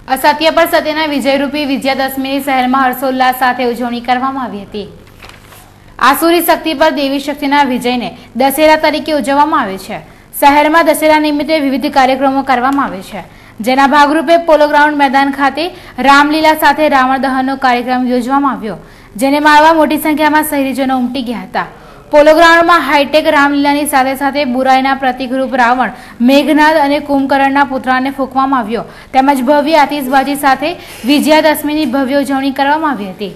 असत्य पर सत्यना विजयरूपी विजयादशमी शहर में हर्षोल्लास साथे उजवणी करवामां आवी हती। आसुरी शक्ति पर देवी शक्तिना विजयने दशेरा तरीके उजववामां आवे छे। शहर में दशेरा निमित्ते विविध कार्यक्रमों करवामां आवे छे, जेना भागरूपे पोलो ग्राउंड मैदान खाते रामलीला साथे रावण दहननो कार्यक्रम योजवामां આવ્યો, जेने माणवा मोटी संख्या में शहेरीजनो उमटी गया हता। पोलो ग्राउंड में हाईटेक रामलीलानी साथे साथे बुराईना प्रतीकरूप रावण, मेघनाद और कुंभकर्णना पुतळाने फूंकवामां આવ્યો, તેમજ भव्य आतिशबाजी साथे विजयादशमीनी भव्य उजवणी करवामां આવી હતી।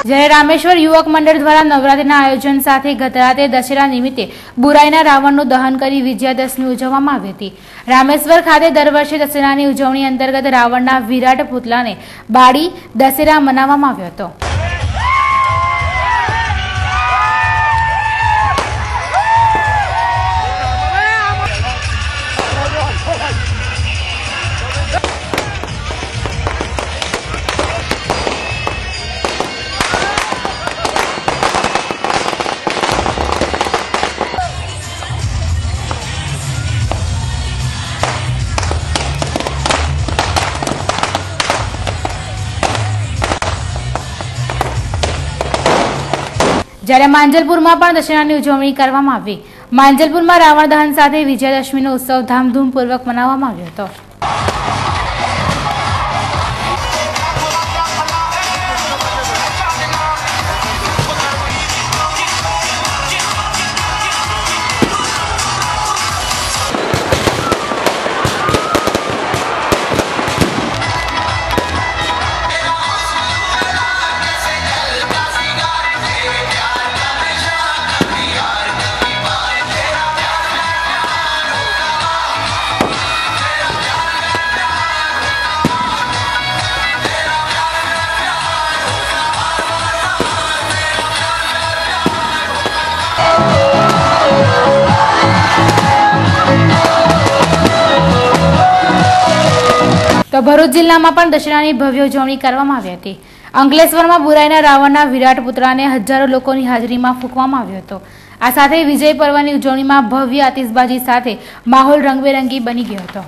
જ્યારે રામેશ્વર યુવક મંડળ દ્વારા નવરાત્રિના આયોજન સાથે ગત રાતે દશેરા નિમિત્તે બુરાઈના રાવણનું દહન કરી વિજયાદશમી ઉજવવામાં આવી હતી। રામેશ્વર ખાતે દર વર્ષે દશેરાની ઉજવણી અંતર્ગત રાવણના વિરાટ પુતળાને બાળી દશેરા મનાવવામાં આવ્યો હતો। જ્યારે માંજલપુરમાં પણ દશેરાની ઉજવણી કરવામાં આવી। માંજલપુરમાં રાવણ દહન સાથે વિજયાદશમીનો ઉત્સવ ધામધૂમપૂર્વક મનાવવામાં આવ્યો હતો। तो भरूच जिल्ला में पण दशेरानी भव्य उजवणी करवामां आवी हती। अंकलेश्वरमां बुराईना रावणना विराट पुतळाने हजारों लोकोनी हाजरीमां फूंकवामां આવ્યો હતો। आ साथे विजय पर्वनी उजवणीमां भव्य आतिशबाजी साथे माहोल रंगबेरंगी बनी गयो હતો।